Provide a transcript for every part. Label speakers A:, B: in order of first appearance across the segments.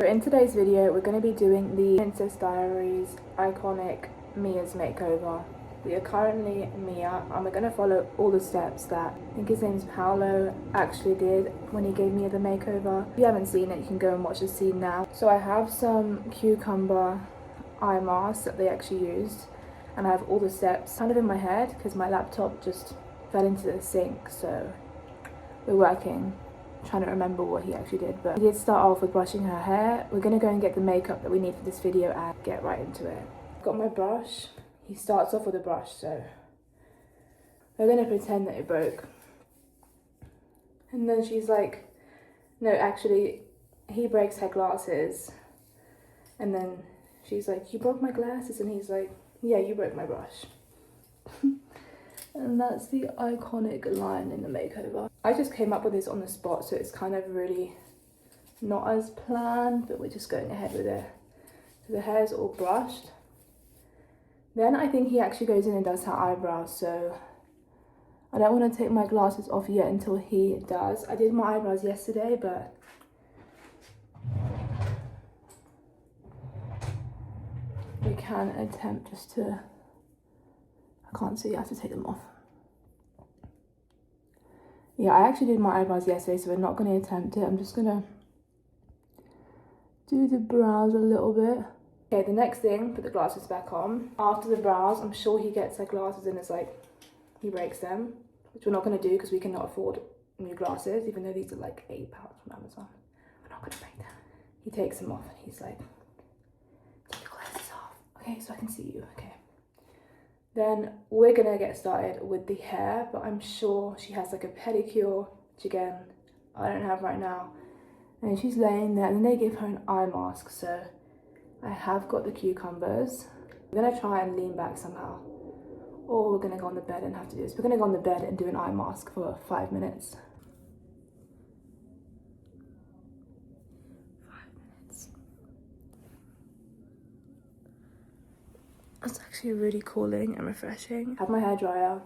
A: So in today's video, we're going to be doing the Princess Diaries iconic MIAS makeover. We are currently Mia, and we're going to follow all the steps that I think his name's Paolo actually did when he gave Mia the makeover. If you haven't seen it, you can go and watch the scene now. So I have some cucumber eye masks that they actually used, and I have all the steps kind of in my head because my laptop just fell into the sink, so we're working trying to remember what he actually did. But he did start off with brushing her hair. We're gonna go and get the makeup that we need for this video and get right into it. I've got my brush. He starts off with a brush, so we're gonna pretend that it broke. And then she's like, no, actually he breaks her glasses, and then she's like, you broke my glasses, and he's like, yeah, you broke my brush. And that's the iconic line in the makeover. I just came up with this on the spot, so it's kind of really not as planned, but we're just going ahead with it. So the hair's all brushed. Then I think he actually goes in and does her eyebrows, so I don't want to take my glasses off yet until he does. I did my eyebrows yesterday, but we can attempt just to, I can't see, I have to take them off. Yeah, I actually did my eyebrows yesterday, so we're not going to attempt it. I'm just going to do the brows a little bit. Okay, the next thing, put the glasses back on. After the brows, I'm sure he gets her glasses and it's like, he breaks them, which we're not going to do because we cannot afford new glasses, even though these are like £8 from Amazon. We're not going to break them. He takes them off and he's like, take your glasses off. Okay, so I can see you, okay. Then we're gonna get started with the hair, but I'm sure she has like a pedicure, which again, I don't have right now. And she's laying there, and then they give her an eye mask, so I have got the cucumbers. We're gonna try and lean back somehow, or we're gonna go on the bed and have to do this. We're gonna go on the bed and do an eye mask for 5 minutes. 5 minutes. It's actually really cooling and refreshing. I have my hair dryer.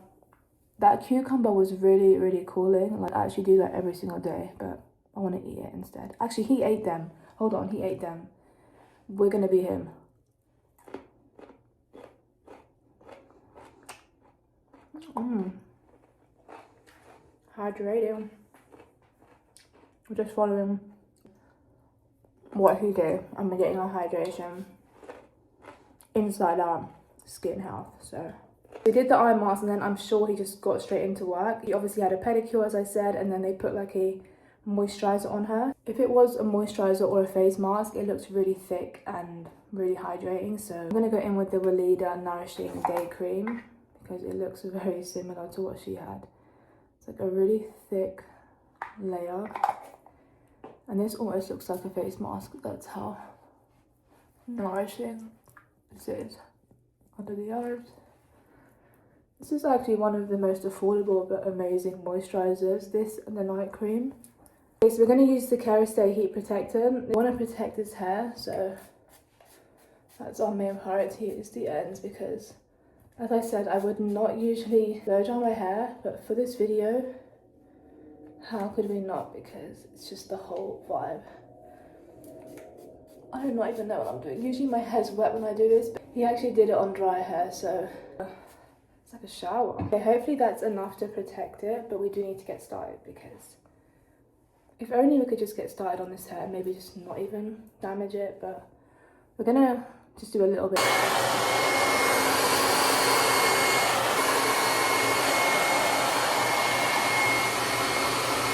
A: That cucumber was really, really cooling. Like, I actually do that every single day, but I want to eat it instead. Actually, he ate them. Hold on, he ate them. We're gonna be him. Hydrating. We're just following what he did. I'm getting our hydration inside out, skin health. So we did the eye mask, and then I'm sure he just got straight into work. He obviously had a pedicure, as I said, and then they put like a moisturizer on her. If it was a moisturizer or a face mask, it looks really thick and really hydrating. So I'm gonna go in with the Waleda Nourishing Day Cream because it looks very similar to what she had. It's like a really thick layer, and this almost looks like a face mask. That's how nourishing this is under the eyes. This is actually one of the most affordable but amazing moisturizers, this and the night cream. Okay, so we're going to use the Kerastase heat protectant. We want to protect his hair, so that's our main priority, is the ends, because as I said, I would not usually blow dry my hair, but for this video, how could we not, because it's just the whole vibe. I do not even know what I'm doing. Usually my hair's wet when I do this, but he actually did it on dry hair, so it's like a shower. Okay, hopefully that's enough to protect it, but we do need to get started, because if only we could just get started on this hair, maybe just not even damage it, but we're gonna just do a little bit.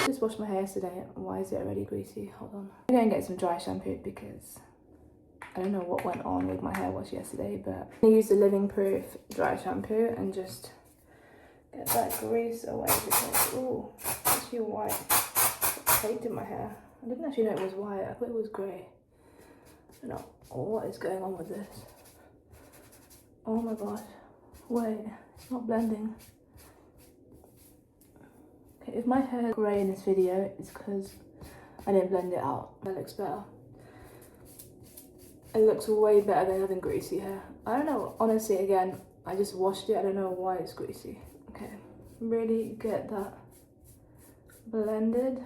A: Just washed my hair yesterday. Why is it already greasy? Hold on. I'm gonna get some dry shampoo because I don't know what went on with my hair wash yesterday, but I'm gonna use the Living Proof dry shampoo and just get that grease away because, ooh, it's actually white. It's caked in my hair. I didn't actually know it was white. I thought it was grey. I don't know what is going on with this. Oh my gosh. Wait, it's not blending. Okay, if my hair is grey in this video, it's because I didn't blend it out. That looks better. It looks way better than having greasy hair. I don't know, honestly, again, I just washed it. I don't know why it's greasy. Okay, really get that blended.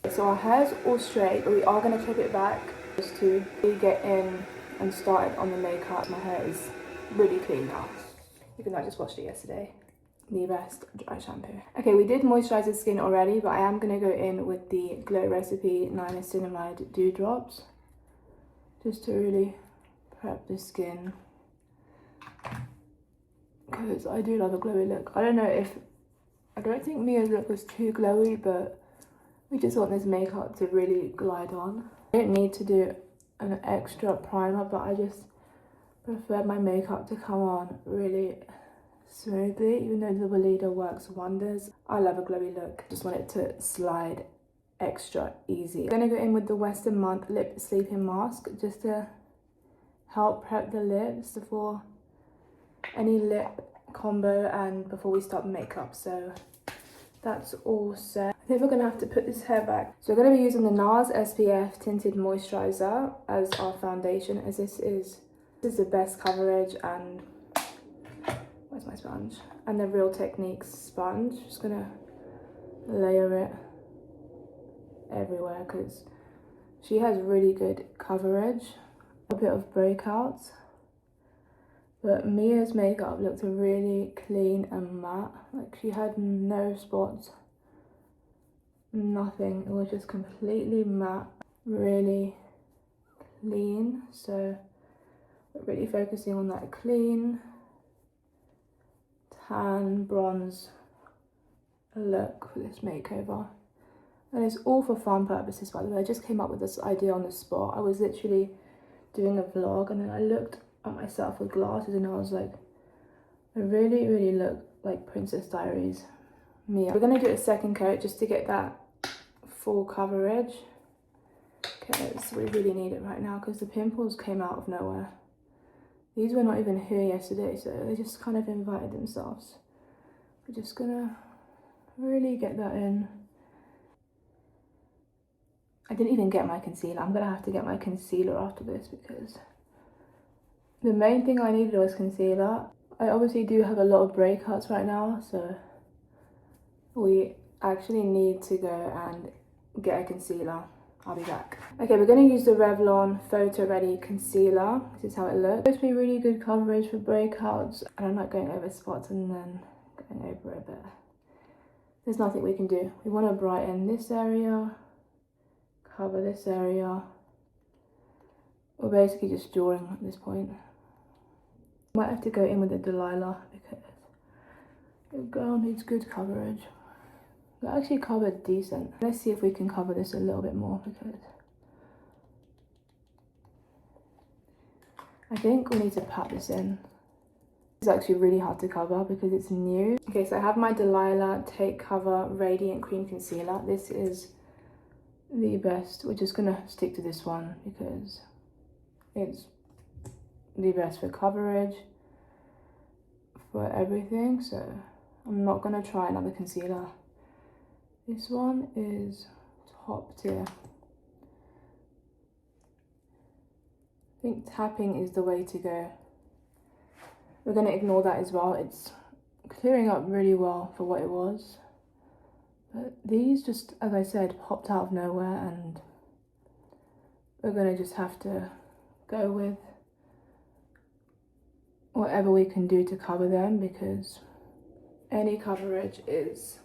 A: So our hair's all straight, but we are going to clip it back. Just to really get in and started on the makeup. My hair is really clean now, even though I just washed it yesterday. The best dry shampoo. Okay, we did moisturize the skin already, but I am going to go in with the Glow Recipe Niacinamide Dew Drops, just to really prep the skin, because I do love a glowy look. I don't think Mia's look was too glowy, but we just want this makeup to really glide on. I don't need to do an extra primer, but I just prefer my makeup to come on really smoothly, even though the waleda works wonders. I love a glowy look, just want it to slide extra easy. I'm gonna go in with the Western Month Lip Sleeping Mask, just to help prep the lips before any lip combo and before we start makeup. So that's all set. I think we're gonna have to put this hair back. So we're gonna be using the NARS SPF Tinted Moisturizer as our foundation, as this is the best coverage. And where's my sponge? And the Real Techniques sponge. Just gonna layer it everywhere because she has really good coverage. A bit of breakouts, but Mia's makeup looked really clean and matte. Like, she had no spots, nothing. It was just completely matte, really clean. So we're really focusing on that clean tan bronze look for this makeover. And it's all for fun purposes, by the way. I just came up with this idea on the spot. I was literally doing a vlog, and then I looked at myself with glasses and I was like, I really look like Princess Diaries Mia. We're gonna do a second coat just to get that full coverage, because we really need it right now, because the pimples came out of nowhere. These were not even here yesterday, so they just kind of invited themselves. We're just gonna really get that in. I didn't even get my concealer. I'm gonna have to get my concealer after this, because the main thing I needed was concealer. I obviously do have a lot of breakouts right now, so we actually need to go and get a concealer. I'll be back. Okay, we're gonna use the Revlon Photo Ready Concealer. This is how it looks. It's supposed to be really good coverage for breakouts. I don't like going over spots and then going over it, but there's nothing we can do. We wanna brighten this area, cover this area. We're basically just drawing at this point. Might have to go in with the Delilah, because the girl needs good coverage. We actually covered decent. Let's see if we can cover this a little bit more, because I think we need to pat this in. It's actually really hard to cover because it's new. Okay, so I have my Delilah Take Cover Radiant Cream Concealer. This is the best. We're just gonna stick to this one because it's the best for coverage, for everything. So I'm not gonna try another concealer. This one is top tier. I think tapping is the way to go. We're gonna ignore that as well. It's clearing up really well for what it was. But these just, as I said, popped out of nowhere, and we're gonna just have to go with whatever we can do to cover them, because any coverage is,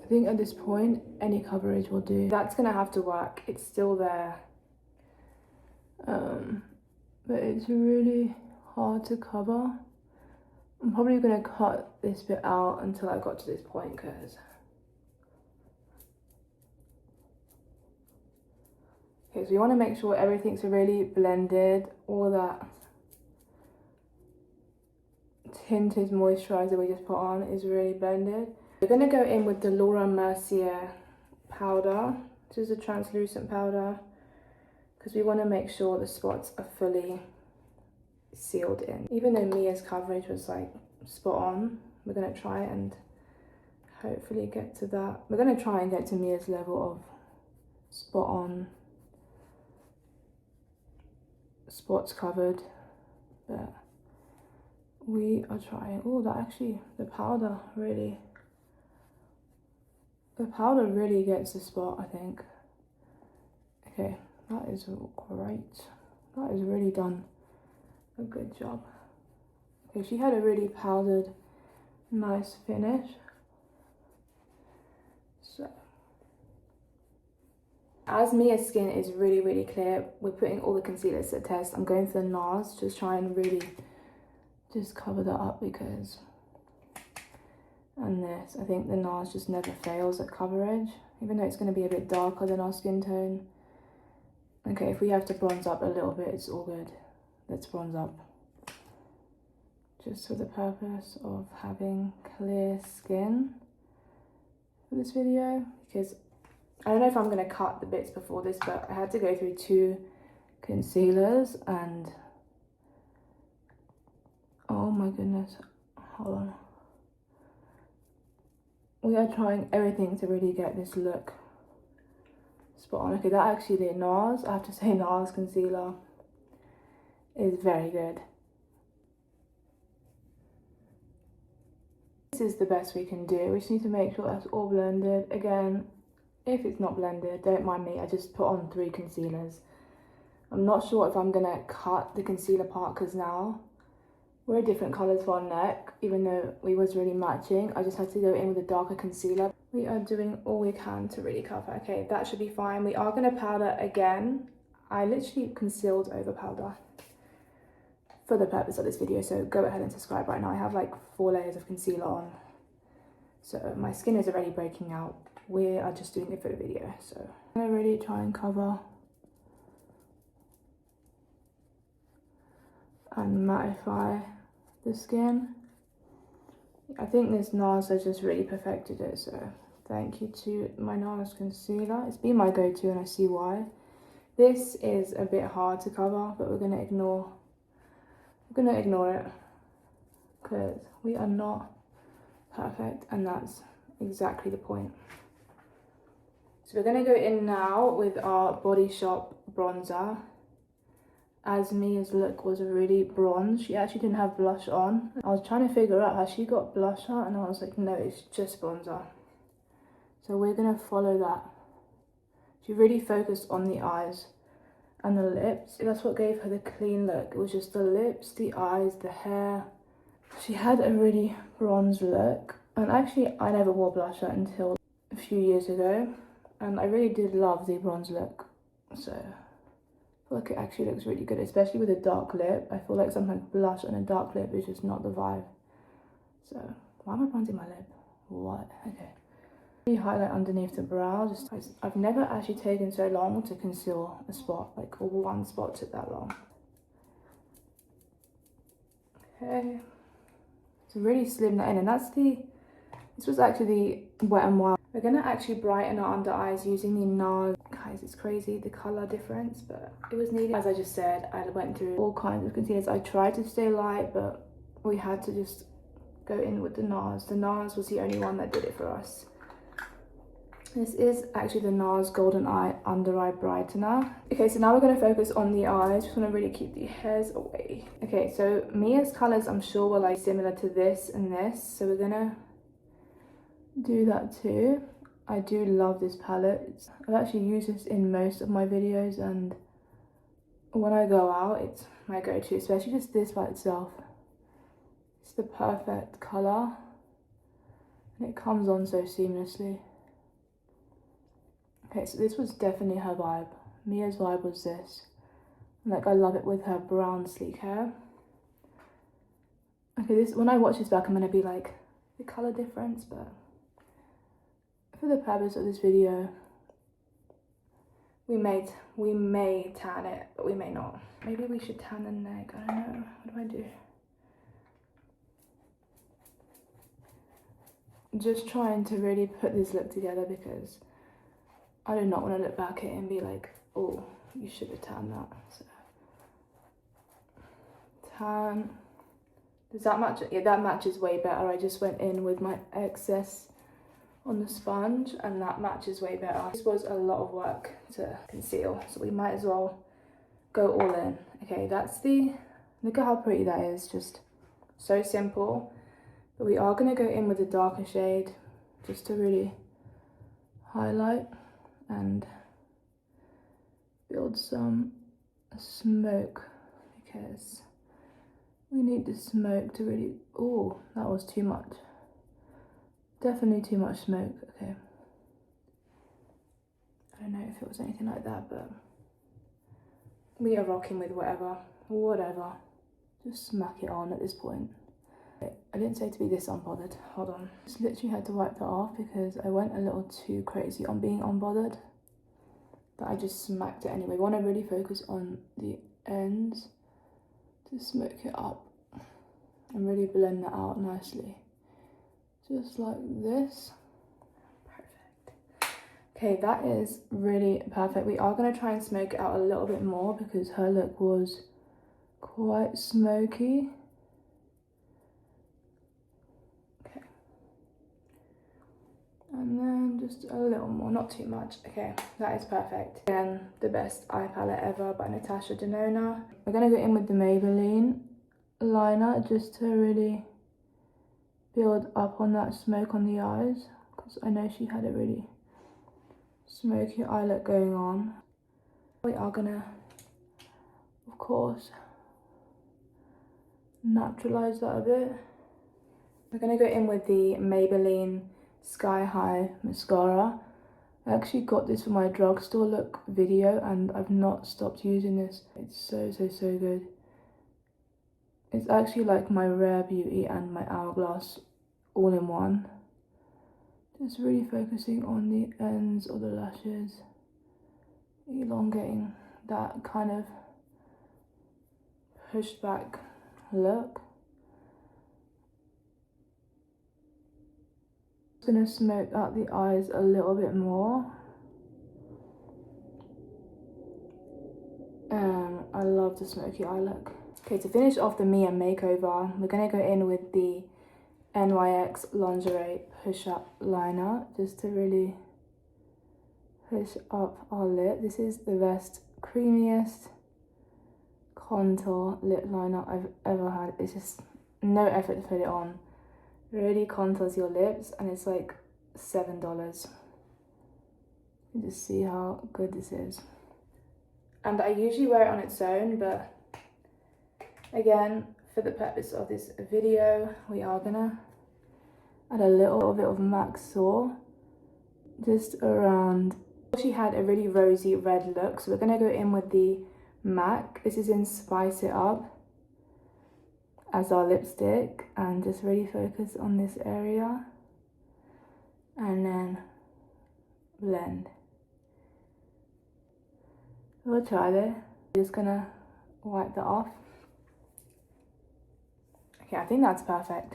A: I think at this point, any coverage will do. That's gonna have to work. It's still there. But it's really hard to cover. I'm probably gonna cut this bit out until I got to this point, because okay, so you want to make sure everything's really blended. All that tinted moisturizer we just put on is really blended. We're gonna go in with the Laura Mercier powder. This is a translucent powder, because we want to make sure the spots are fully sealed in. Even though Mia's coverage was like spot on, we're gonna try and hopefully get to that. We're gonna try and get to Mia's level of spot on spots covered, but we are trying. Oh, that actually, the powder really gets the spot, I think. Okay, That is great. That has really done a good job. Okay, she had a really powdered, nice finish. So, as Mia's skin is really, really clear, we're putting all the concealers to the test. I'm going for the NARS, just try and really just cover that up because, and this, I think the NARS just never fails at coverage, even though it's going to be a bit darker than our skin tone. Okay, if we have to bronze up a little bit, it's all good. Let's bronze up. Just for the purpose of having clear skin for this video, because I don't know if I'm going to cut the bits before this, but I had to go through 2 concealers and oh my goodness, hold on. We are trying everything to really get this look spot on. Okay, that actually, the NARS, I have to say NARS concealer is very good. This is the best we can do. We just need to make sure that's all blended. Again, if it's not blended, don't mind me, I just put on 3 concealers. I'm not sure if I'm gonna cut the concealer part because now we're different colours for our neck, even though we was really matching. I just had to go in with a darker concealer. We are doing all we can to really cover. Okay, that should be fine. We are gonna powder again. I literally concealed over powder for the purpose of this video, so go ahead and subscribe right now. I have like 4 layers of concealer on, so my skin is already breaking out. We are just doing it for the video, so I'm gonna really try and cover and mattify the skin. I think this NARS has just really perfected it, so thank you to my NARS concealer. It's been my go-to and I see why. This is a bit hard to cover, but we're gonna ignore it because we are not perfect, and that's exactly the point. So we're gonna go in now with our Body Shop bronzer. As Mia's look was really bronze, she actually didn't have blush on. I was trying to figure out how she got blusher, and I was like, no, it's just bronzer. So we're gonna follow that. She really focused on the eyes and the lips. That's what gave her the clean look. It was just the lips, the eyes, the hair. She had a really bronze look, and actually I never wore blusher until a few years ago, and I really did love the bronze look. So I feel like it actually looks really good, especially with a dark lip. I feel like sometimes blush on a dark lip is just not the vibe. So, why am I bronzing my lip? What? Okay. Highlight underneath the brow. I've never actually taken so long to conceal a spot, like one spot took that long. Okay. To really slim that in, and this was actually the Wet n Wild. We're gonna actually brighten our under eyes using the NARS. Guys, it's crazy the color difference, but it was needed. As I just said, I went through all kinds of concealers. I tried to stay light, but we had to just go in with the NARS. The NARS was the only one that did it for us. This is actually the NARS Golden Eye Under Eye Brightener. Okay, so now we're going to focus on the eyes. Just want to really keep the hairs away. Okay, so Mia's colors I'm sure were like similar to this and this, so we're going to do that too. I do love this palette. I've actually used this in most of my videos, and when I go out it's my go-to, especially just this by itself. It's the perfect color and it comes on so seamlessly. Okay, so this was definitely her vibe. Mia's vibe was this. Like, I love it with her brown sleek hair. Okay, this, when I watch this back, I'm gonna be like, the color difference, but for the purpose of this video, we may tan it, but we may not. Maybe we should tan the neck, I don't know. What do I do? I'm just trying to really put this look together because I do not want to look back at it and be like, oh, you should have tanned that. So, tan. Does that match? Yeah, that matches way better. I just went in with my excess on the sponge and that matches way better. This was a lot of work to conceal, so we might as well go all in. Okay, that's the, look at how pretty that is, just so simple. But we are going to go in with a darker shade just to really highlight and build some smoke because we need the smoke to really, oh, that was too much. Definitely too much smoke, okay. I don't know if it was anything like that, but we are rocking with whatever. Just smack it on at this point. I didn't say to be this unbothered, hold on. Just literally had to wipe that off because I went a little too crazy on being unbothered. But I just smacked it anyway. We want to really focus on the ends to smoke it up and really blend that out nicely. Just like this. Perfect. Okay, that is really perfect. We are going to try and smoke it out a little bit more because her look was quite smoky. Okay. And then just a little more, not too much. Okay, that is perfect. Again, the best eye palette ever by Natasha Denona. We're going to go in with the Maybelline liner just to really build up on that smoke on the eyes because I know she had a really smoky eye look going on. We are gonna, of course, naturalize that a bit. We're gonna go in with the Maybelline Sky High mascara. I actually got this for my drugstore look video and I've not stopped using this. It's so good. It's actually like my Rare Beauty and my Hourglass all in one. Just really focusing on the ends of the lashes, elongating that kind of pushed back look. Just gonna smoke out the eyes a little bit more. I love the smoky eye look. Okay, to finish off the Mia makeover, we're gonna go in with the NYX Lingerie Push-Up Liner just to really push up our lip. This is the best, creamiest contour lip liner I've ever had. It's just no effort to put it on. It really contours your lips and it's like $7. You can just see how good this is. And I usually wear it on its own, but again, for the purpose of this video, we are gonna add a little bit of MAC Soar just around. She had a really rosy red look, so we're gonna go in with the MAC. This is in Spice It Up as our lipstick and just really focus on this area and then blend. We'll try this. Just gonna wipe that off. Okay, I think that's perfect.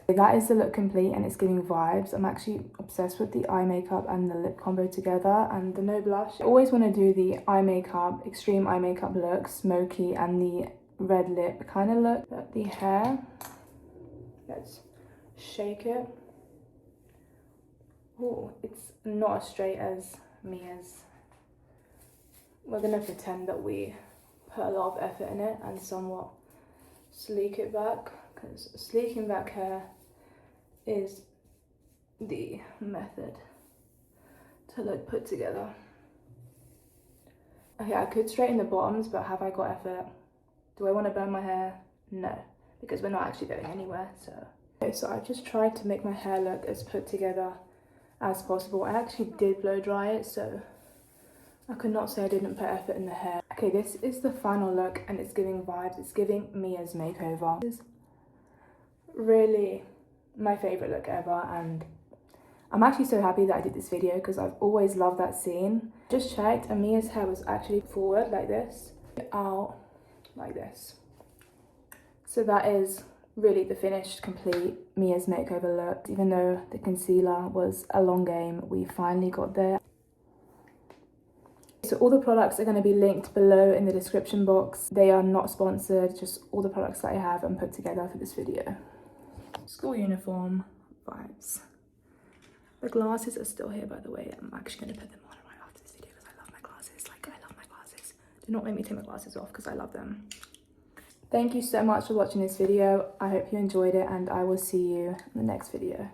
A: That is the look complete and it's giving vibes. I'm actually obsessed with the eye makeup and the lip combo together and the no blush. I always want to do the eye makeup, extreme eye makeup look, smoky, and the red lip kind of look. But the hair, let's shake it. Oh, it's not as straight as Mia's. We're gonna pretend that we put a lot of effort in it and somewhat sleek it back, because sleeking back hair is the method to look put together. Okay, I could straighten the bottoms, but have I got effort? Do I want to burn my hair? No, because we're not actually going anywhere. So okay, so I just tried to make my hair look as put together as possible. I actually did blow dry it, so I could not say I didn't put effort in the hair. Okay, this is the final look and it's giving vibes. It's giving Mia's makeover. This is really my favorite look ever and I'm actually so happy that I did this video because I've always loved that scene. Just checked and Mia's hair was actually forward like this, out like this. So that is really the finished, complete Mia's makeover look. Even though the concealer was a long game, we finally got there. So all the products are going to be linked below in the description box. They are not sponsored, just all the products that I have and put together for this video. School uniform vibes. The glasses are still here, by the way. I'm actually going to put them on right after this video because I love my glasses. Like, I love my glasses. Do not make me take my glasses off because I love them. Thank you so much for watching this video. I hope you enjoyed it and I will see you in the next video.